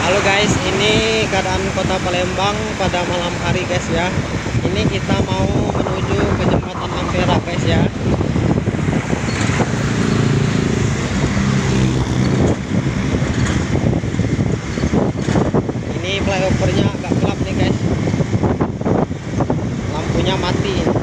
Halo guys, ini keadaan kota Palembang pada malam hari guys ya. Ini kita mau menuju ke jembatan Ampera guys ya. Ini flyovernya agak gelap nih guys. Lampunya mati.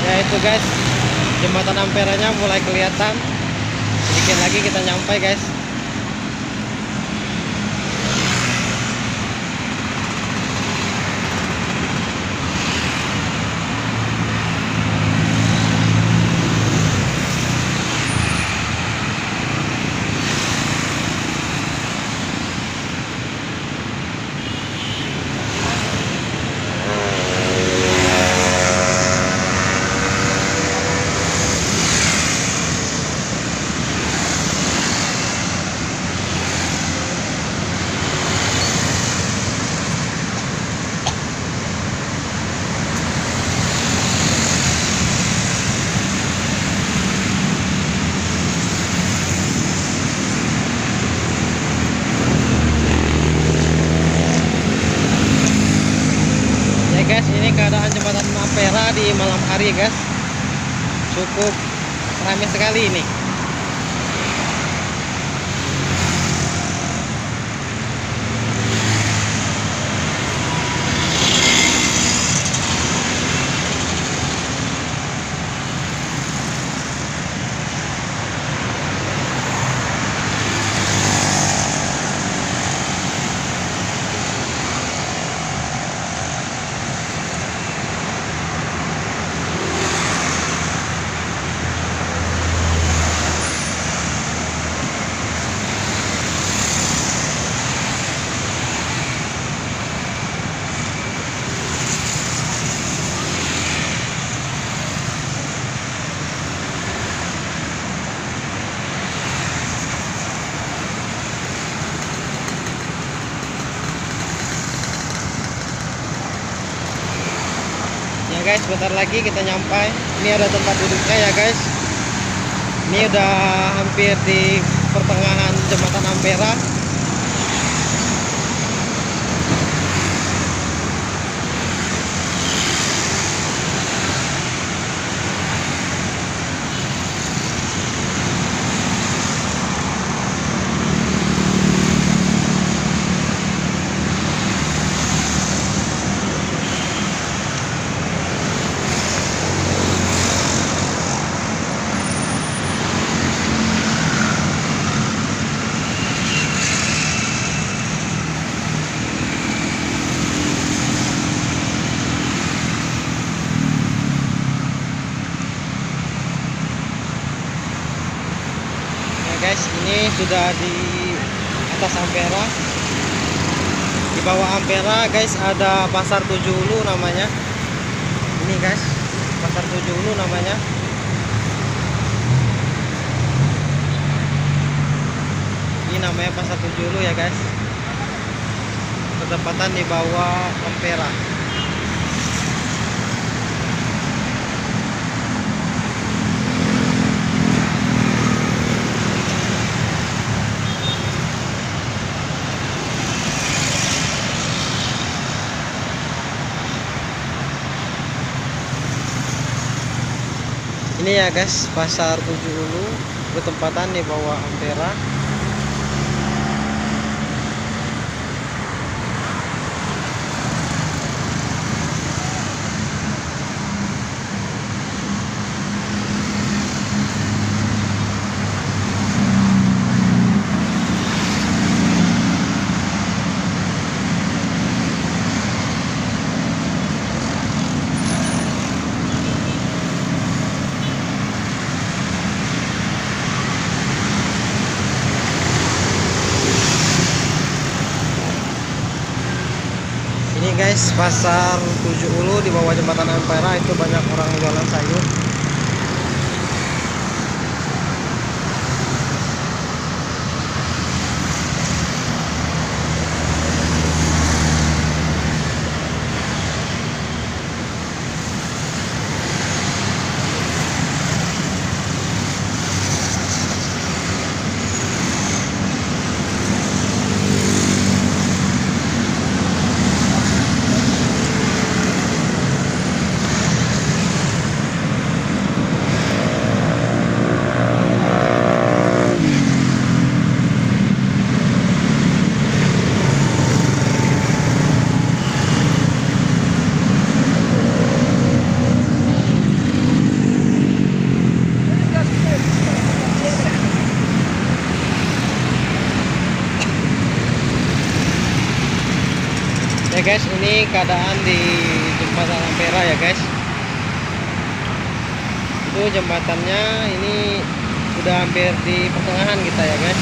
Ya itu guys, jembatan Amperanya mulai kelihatan. Sedikit lagi kita nyampe guys. Guys, ini keadaan jembatan Ampera di malam hari guys, cukup ramai sekali ini. Guys, bentar lagi kita nyampe. Ini ada tempat duduknya ya guys. Ini udah hampir di pertengahan jembatan Ampera. ini sudah di atas Ampera. Di bawah Ampera guys ada Pasar Tujuh Ulu namanya. Ini guys, Pasar Tujuh Ulu namanya. Ini namanya Pasar Tujuh Ulu ya guys. Bertepatan di bawah Ampera. Ini ya guys, Pasar Tujuh Ulu bertempatan di bawah Ampera. Ini guys, Pasar Tujuh Ulu di bawah jembatan Ampera, itu banyak orang jualan sayur. Ya guys, ini keadaan di jembatan Ampera ya guys. Itu jembatannya ini udah hampir di pertengahan kita ya guys.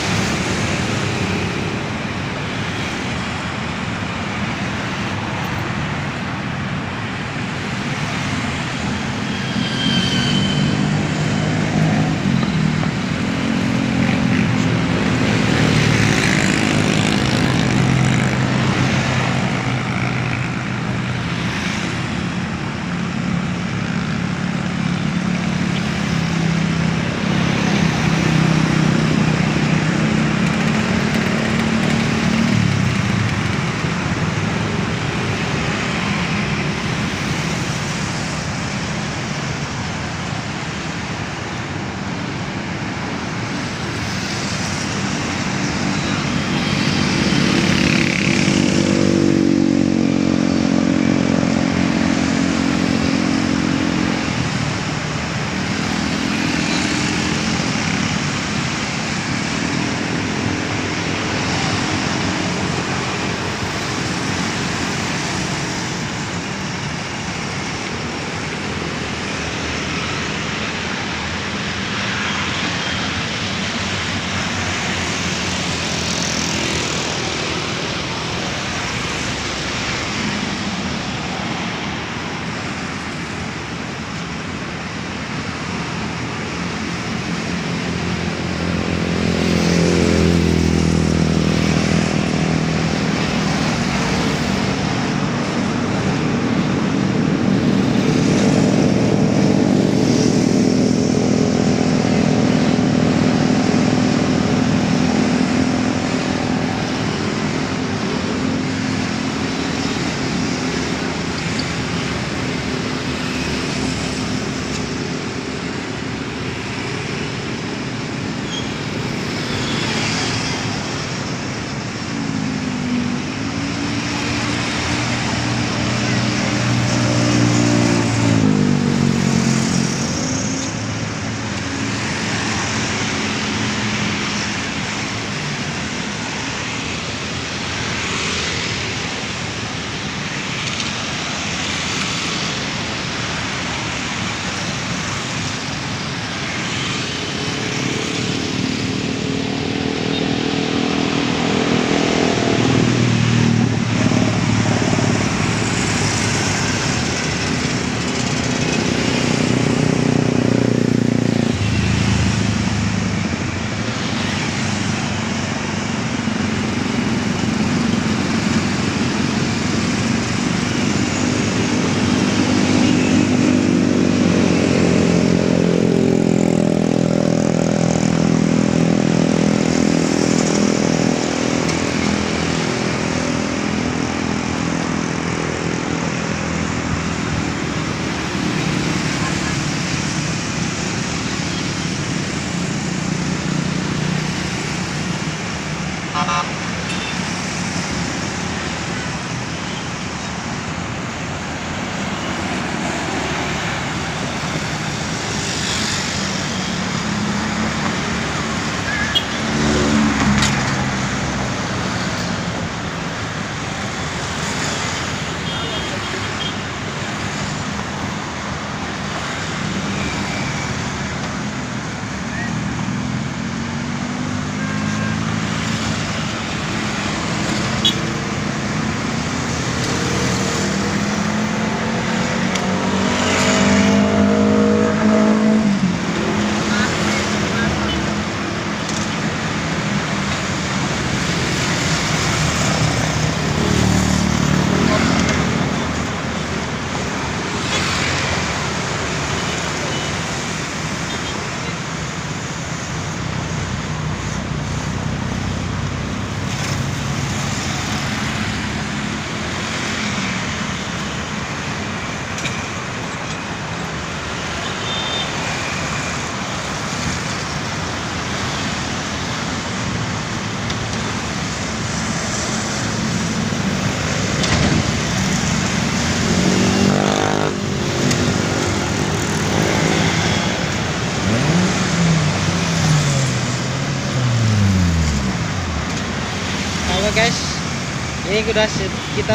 Ini kita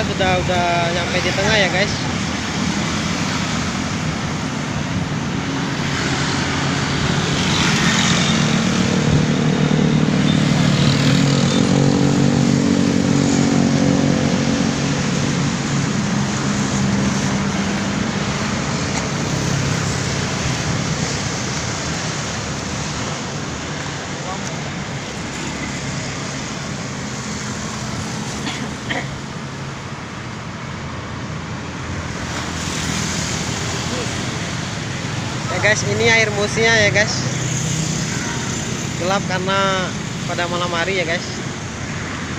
sudah nyampe di tengah ya guys. Ya guys, ini air musinya ya guys. Gelap karena pada malam hari ya guys.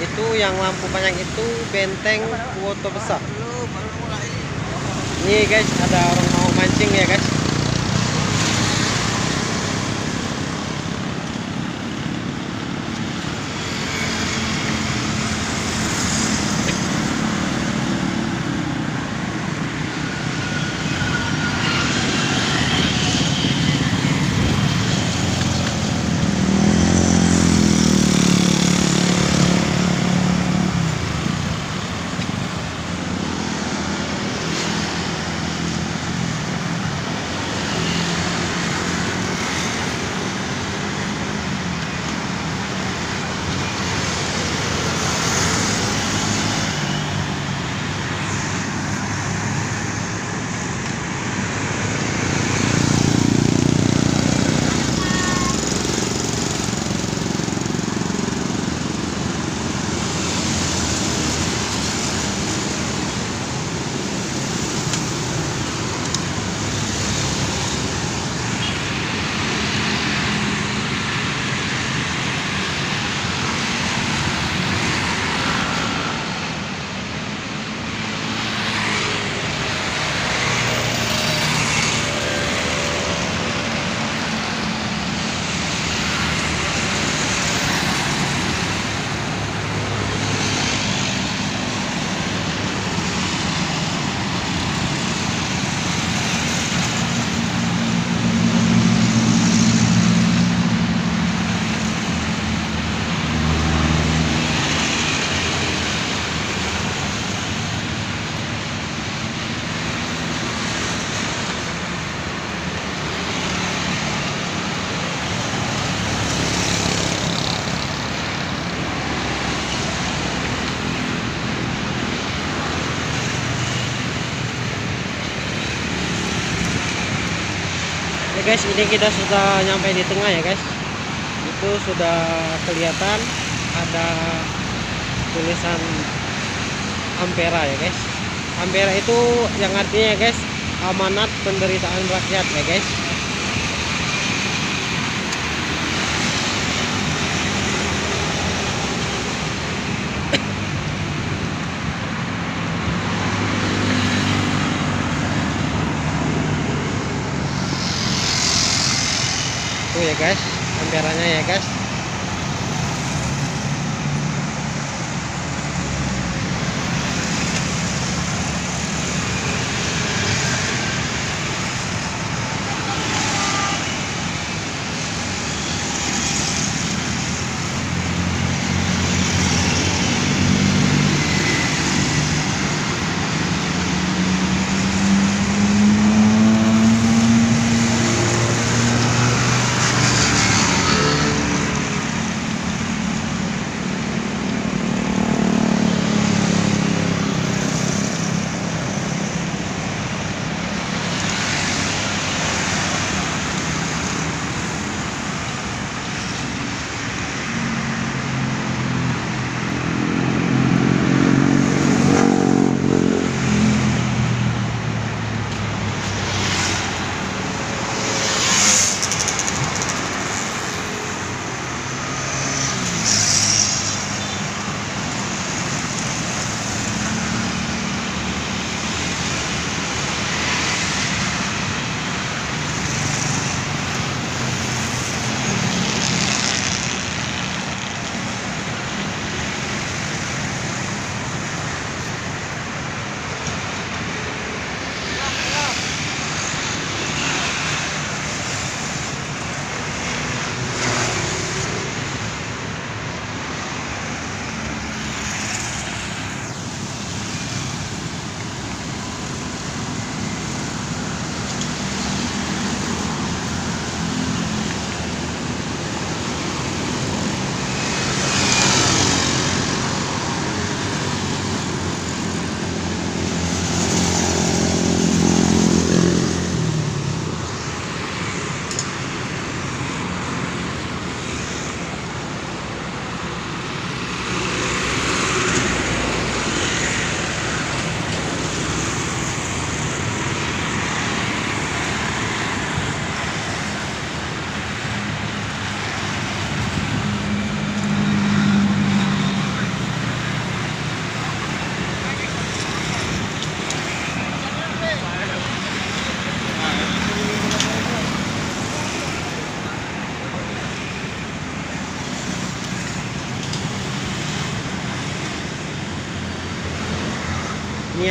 Itu yang lampu banyak itu benteng Kuoto besar. Ini guys, ada orang mau mancing ya guys. Ya guys, ini kita sudah nyampe di tengah ya guys. Itu sudah kelihatan ada tulisan Ampera ya guys. Ampera itu yang artinya ya guys, amanat penderitaan rakyat ya guys. Tuh ya guys, amperanya ya guys.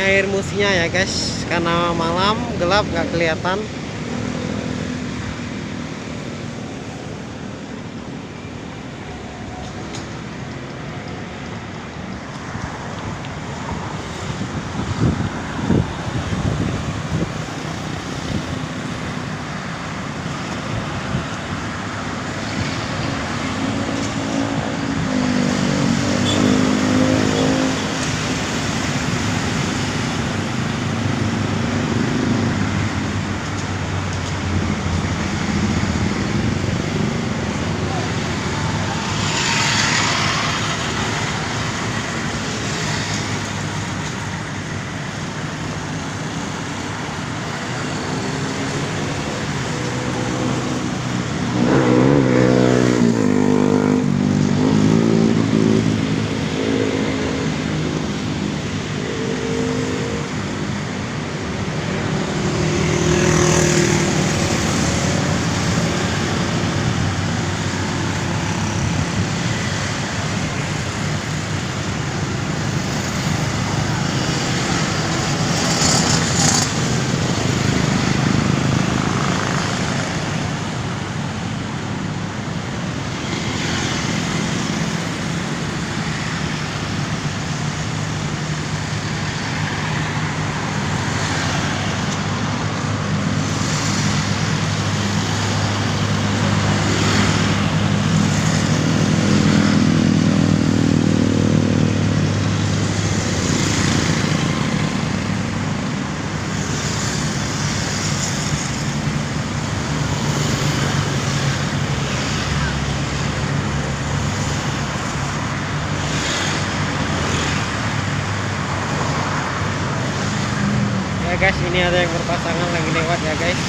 air musinya ya guys, karena malam gelap nggak kelihatan. Ya guys, ini ada yang berpasangan lagi lewat ya guys.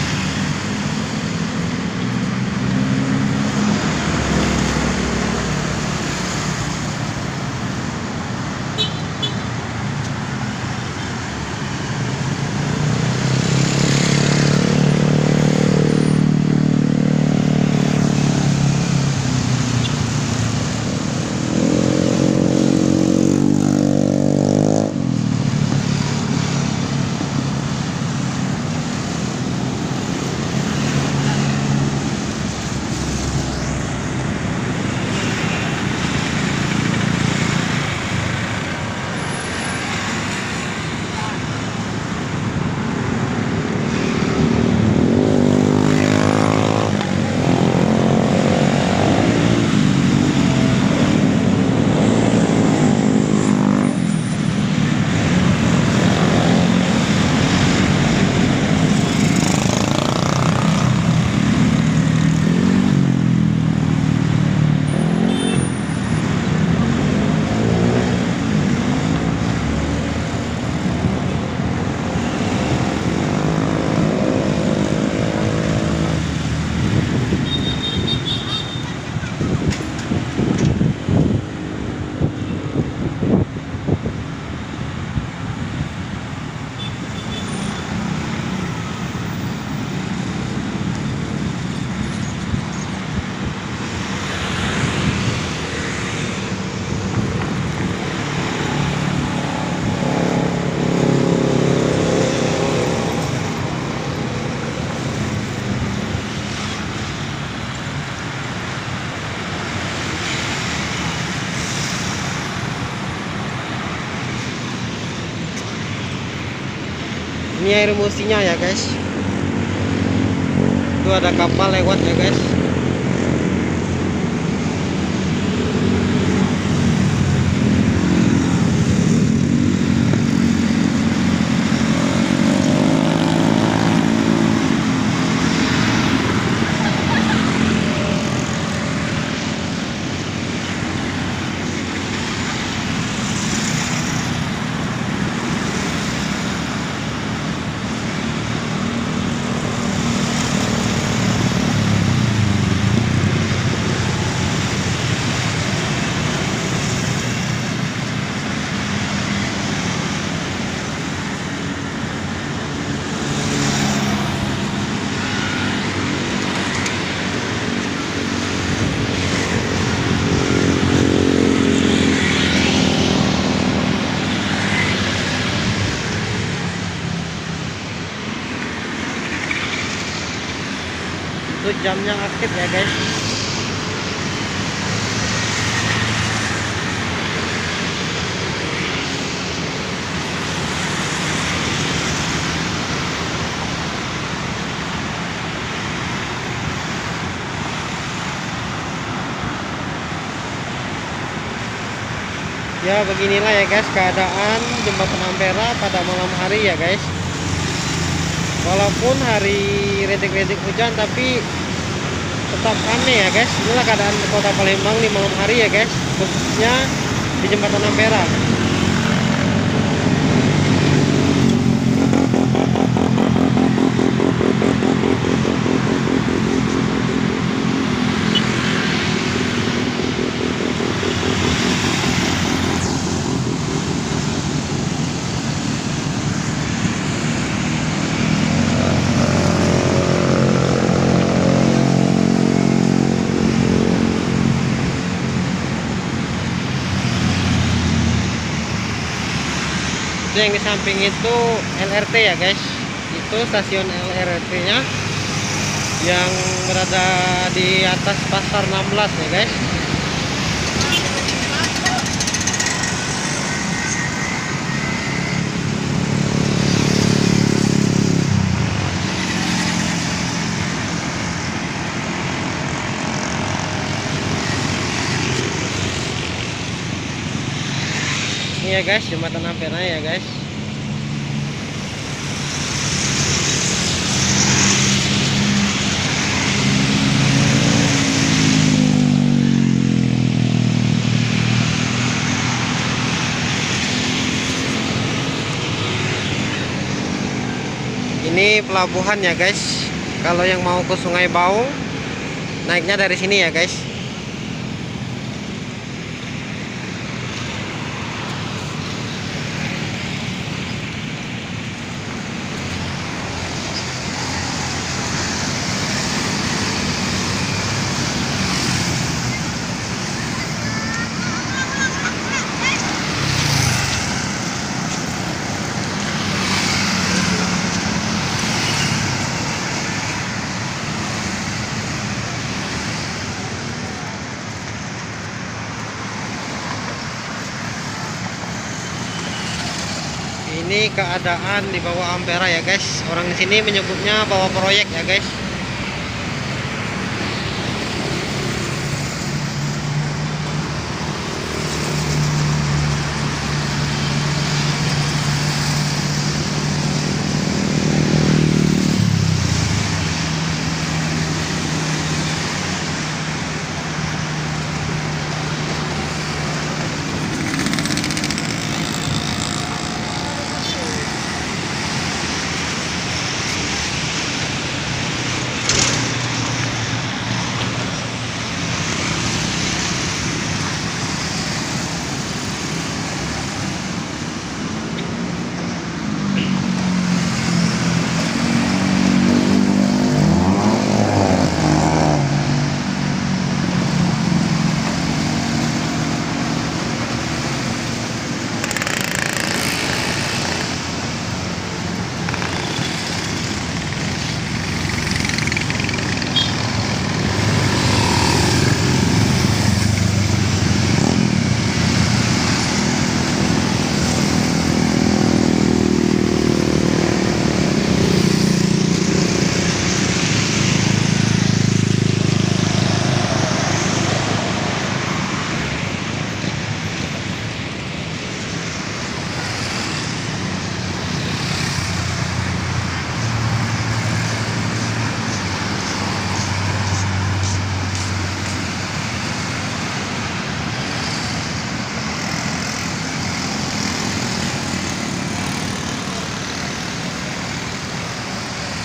Ini air musinya ya guys. Itu ada kapal lewat ya guys. itu jamnya aktif ya guys. Ya beginilah ya guys keadaan jembatan Ampera pada malam hari ya guys. Walaupun hari rintik-rintik hujan tapi tetap ramai ya guys. Inilah keadaan kota Palembang di malam hari ya guys, khususnya di jembatan Ampera. Itu yang di samping itu LRT ya guys, itu stasiun LRT nya yang berada di atas pasar 16 ya guys. Ini ya guys jembatan Ampera ya guys. Ini pelabuhan ya guys. Kalau yang mau ke Sungai Baung naiknya dari sini ya guys. Ini keadaan di bawah Ampera ya guys. Orang di sini menyebutnya bawah proyek ya guys.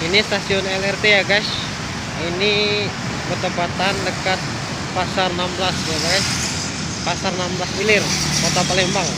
Ini stasiun LRT ya guys. Ini bertepatan dekat pasar 16 ya guys. Pasar 16 Ilir, Kota Palembang.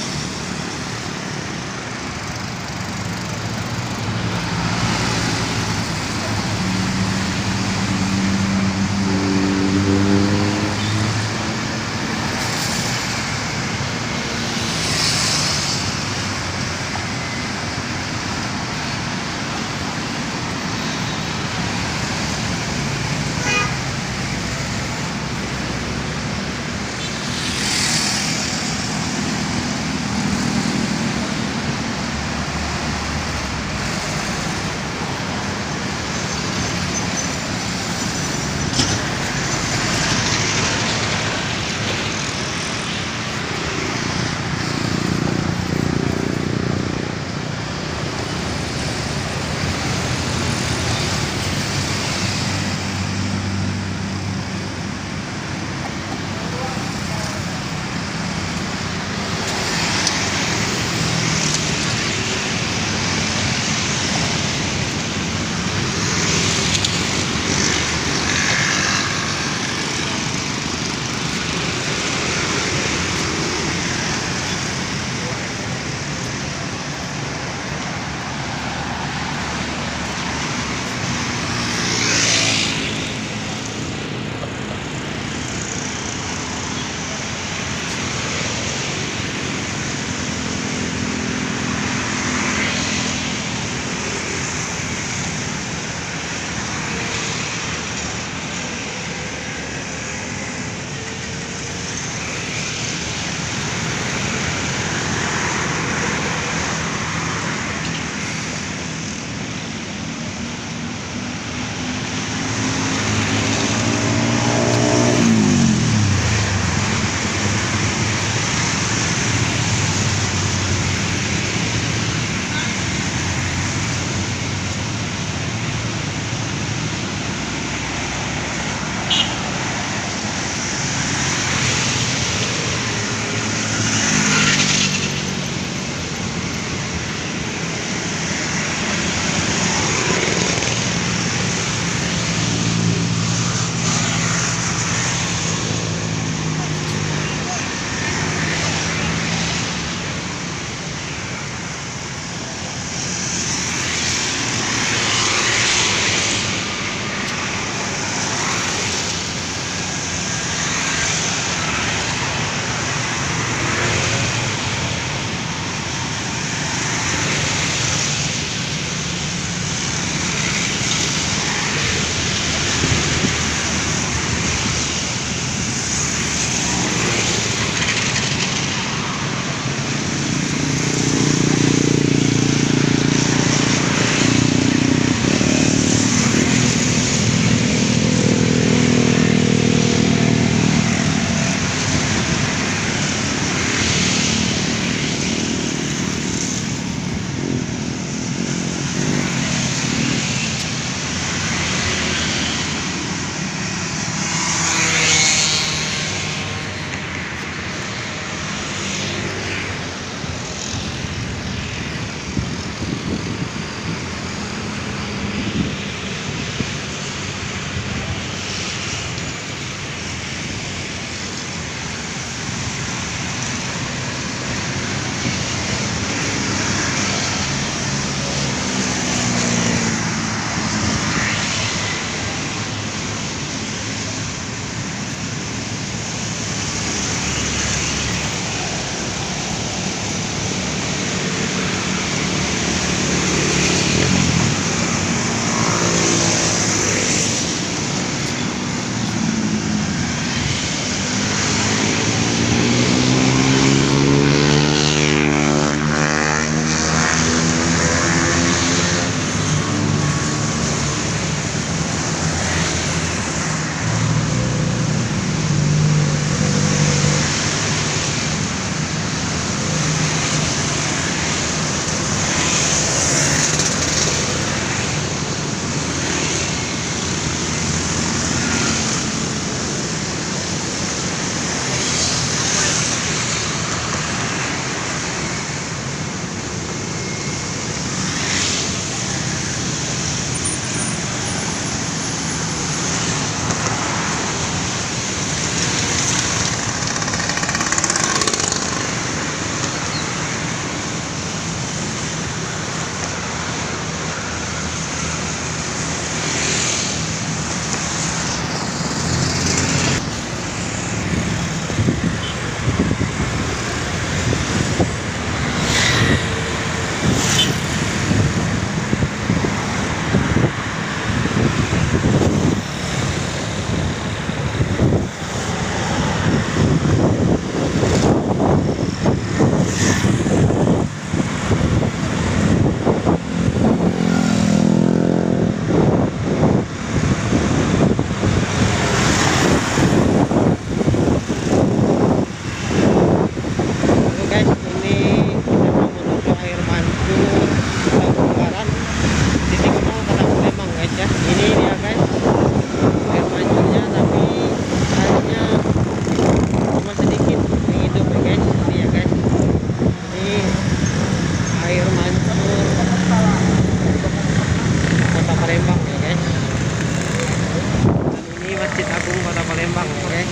Palembang ya guys.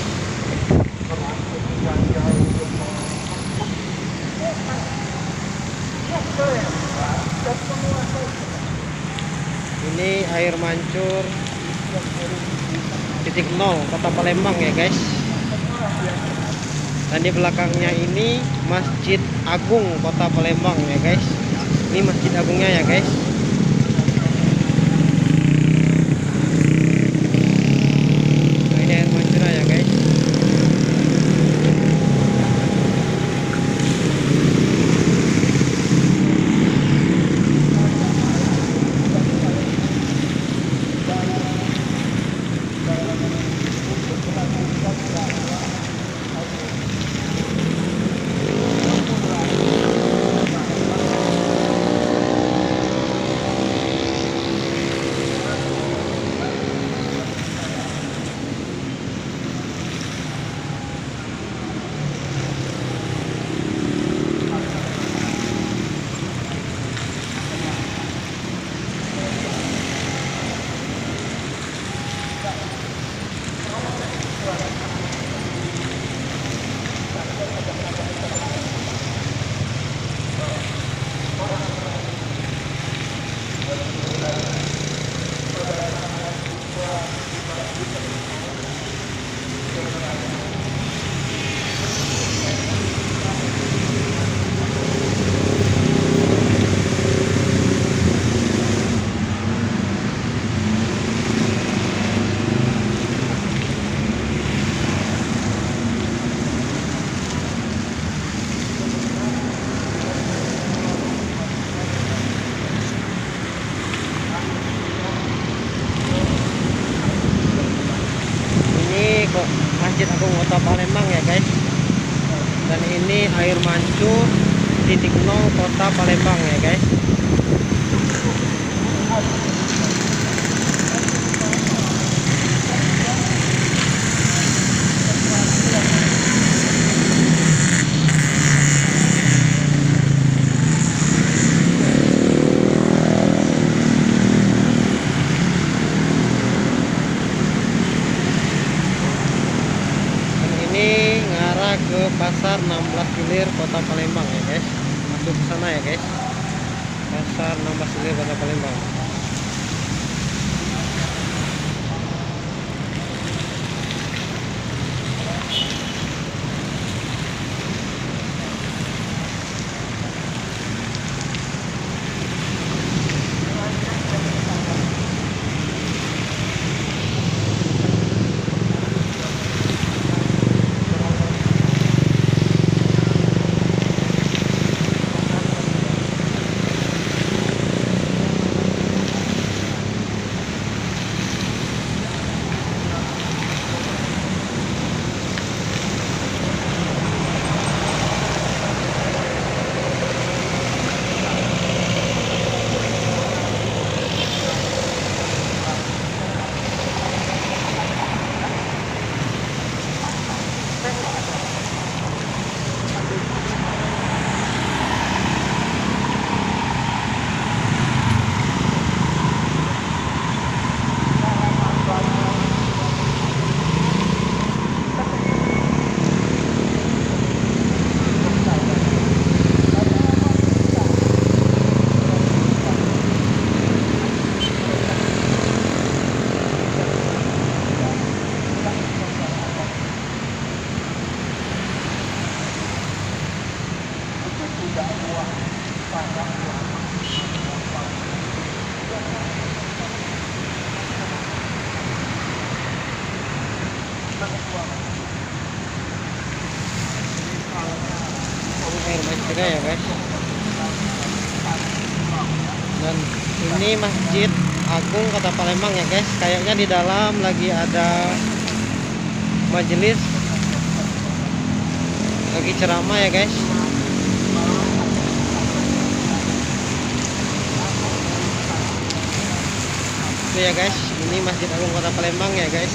Ini air mancur titik nol Kota Palembang ya guys. Dan di belakangnya ini Masjid Agung Kota Palembang ya guys. Ini Masjid Agungnya ya guys. Nah, ini air mancurnya ya guys. Masjid Agung Kota Palembang ya guys. Dan ini air mancur titik nol Kota Palembang ya guys. Ini ngarah ke pasar 16 Ilir Kota Palembang ya guys. Masuk ke sana ya guys. Pasar 16 Ilir Kota Palembang. Air mancurnya ya guys. Dan ini Masjid Agung Kota Palembang ya guys. Kayaknya di dalam lagi ada majelis, lagi ceramah ya guys. Itu ya guys, ini Masjid Agung Kota Palembang ya guys.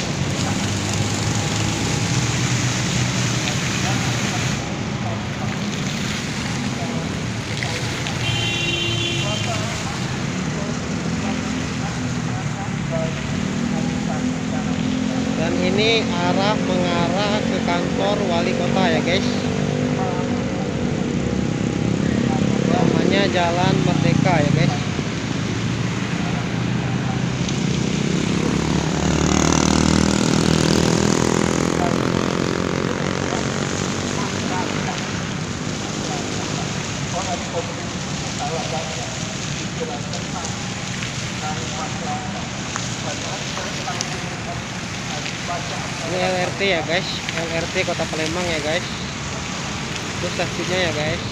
Dan Dan ini arah mengarah ke kantor wali kota ya guys. Namanya Jalan Merdeka ya guys. Ini LRT ya guys, LRT Kota Palembang ya guys. Itu stasiunnya ya guys.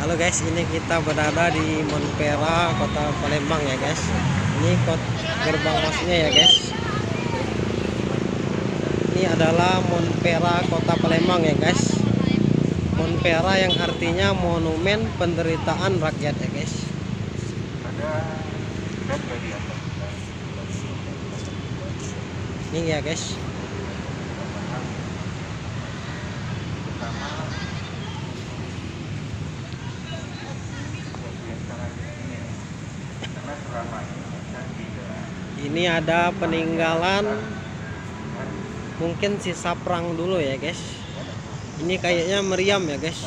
Halo guys, ini kita berada di Monpera Kota Palembang ya guys. Ini gerbang masuknya ya guys. Ini adalah Monpera Kota Palembang ya guys. Monpera yang artinya Monumen Penderitaan Rakyat ya guys. Ini ya guys. Ini ada peninggalan mungkin sisa perang dulu ya guys. Ini kayaknya meriam ya guys.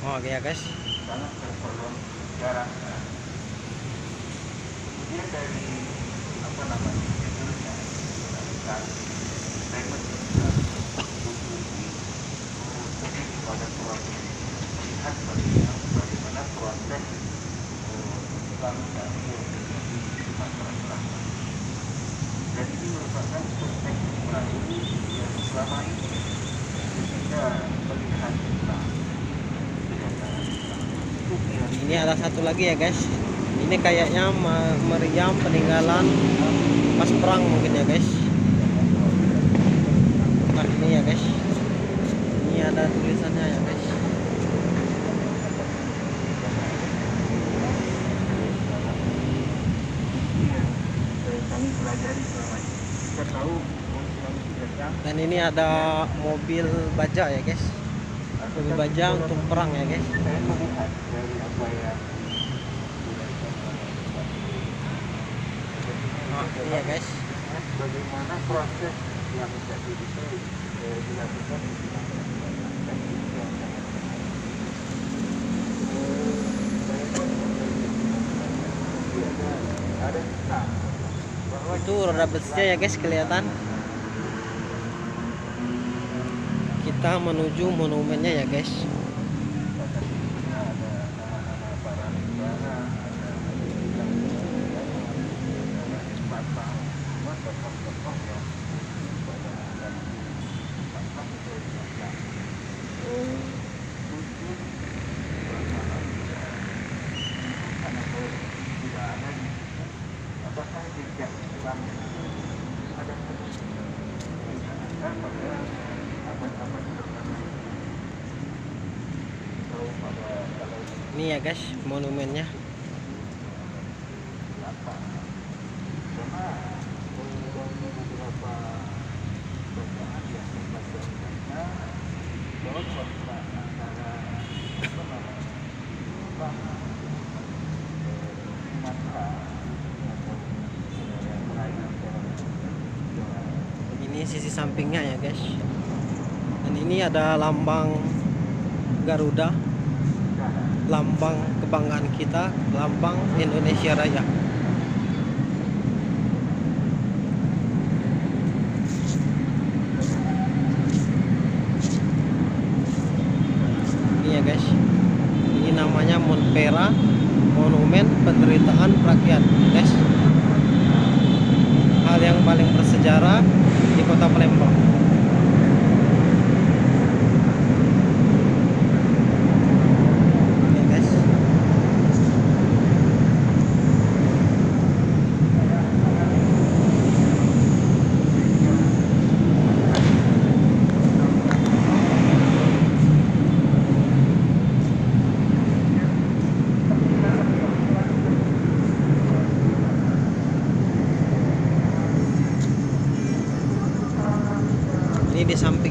Oh ya guys. Ini ada satu lagi ya guys. Ini kayaknya meriam peninggalan pas perang mungkin ya guys. Nah ini ya guys. Ini ada tulisannya ya guys. Dan ini ada mobil baja ya guys. Mobil baja untuk perang ya guys. Nah, ini ya guys. Bagaimana proses yang jadi itu dilakukan? Itu roda besinya ya guys, kelihatan. Kita menuju monumennya ya guys. Ini ya guys monumennya. Ini sisi sampingnya ya guys. Dan ini ada lambang Garuda, lambang kebanggaan kita, lambang Indonesia Raya. Ini ya guys, ini namanya Monpera, Monumen Penderitaan Rakyat guys. Hal yang paling bersejarah di Kota Palembang.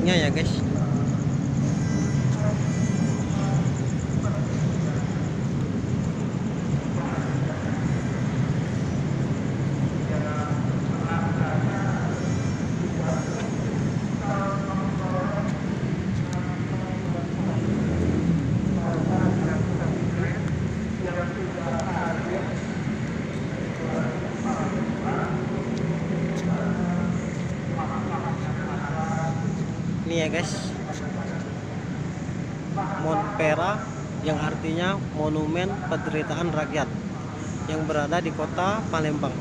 sampingnya ya guys. Ini ya guys, Montpera yang artinya Monumen Penderitaan Rakyat yang berada di kota Palembang.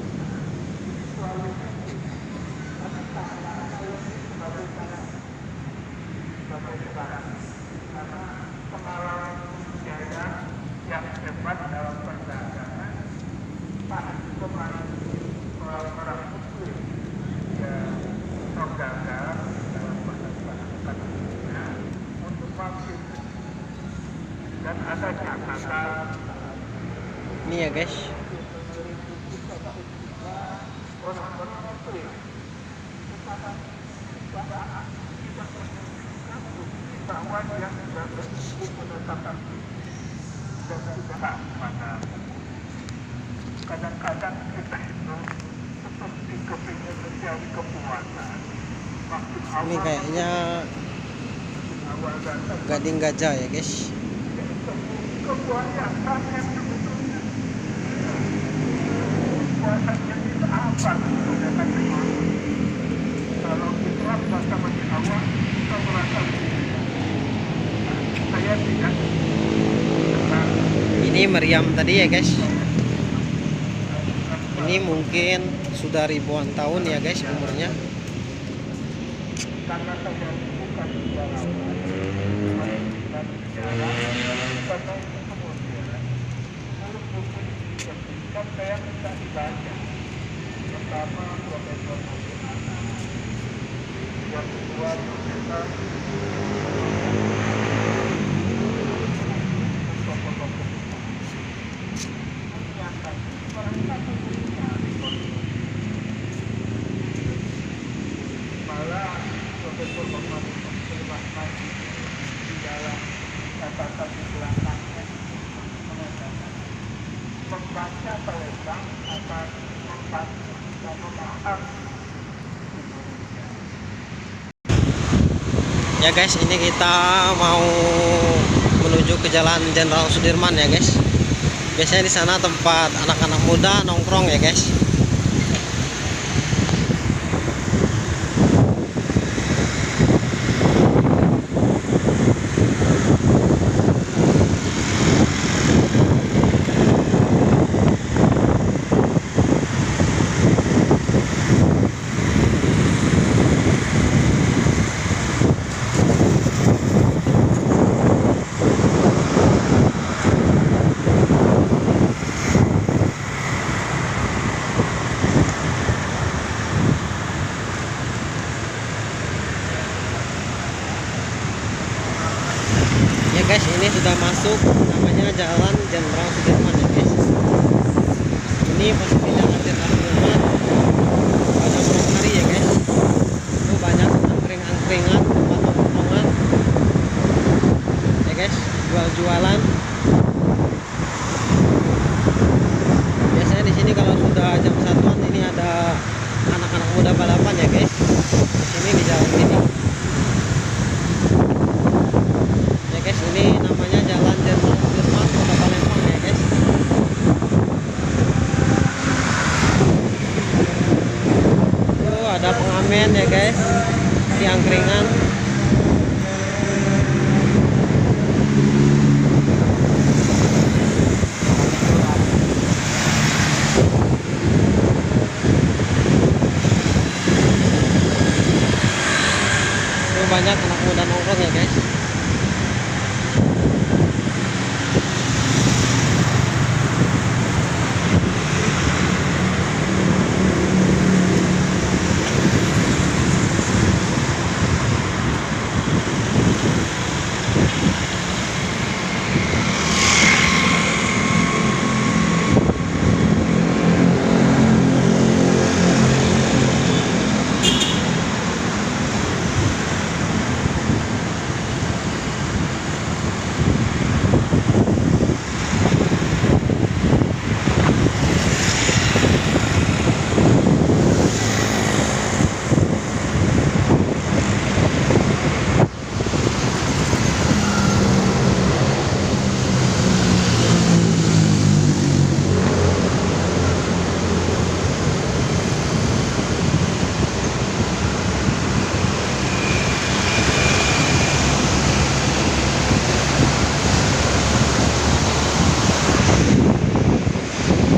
Yang hebat dalam perdagangan, orang muslim yang gagal dalam perdagangan untuk mampir, dan ada catatan Ini ya guys, orang-orang muslim bahwa dia sudah berkumpul penetapan dan sudah pada kadang-kadang kita itu seperti kepingin mencari kepuasan. Maksud ini kayaknya awal datang gading gajah ya guys. kepuasan yang sebetulnya kepuasannya itu apa sebenarnya? Kalau kita merasa masih awal, kita merasa saya tidak. Ini meriam tadi ya guys. Ini mungkin sudah ribuan tahun ya guys umurnya. Karena saya bukan sejarawan dan sejarah, karena itu kemudian buku-buku diberikan saya bisa dibaca. Pertama Profesor Mulyana, yang kedua Profesor tokoh-tokoh menyatakan mereka punya malah Profesor Muhammad Sulaiman di dalam catatan di belakangnya mengatakan membaca Palembang akan membantu dan memaham Indonesia. Ya guys, ini kita mau menuju ke Jalan Jenderal Sudirman ya guys. Biasanya di sana tempat anak-anak muda nongkrong ya guys. Ya guys, ini sudah masuk namanya Jalan Jenderal Sudirman ya guys. Ini posisinya Jenderal Sudirman pada malam hari ya guys. Itu banyak angkring-angkringan, tempat nongkrongan ya guys, jual-jualan. Biasanya di sini kalau sudah jam 1-an ini ada anak-anak muda balapan ya guys. Di sini di jalan ini. Guys, ini namanya Jalan Jenderal Sudirman Kota Palembang ya guys. Tuh ada pengamen ya guys di angkringan.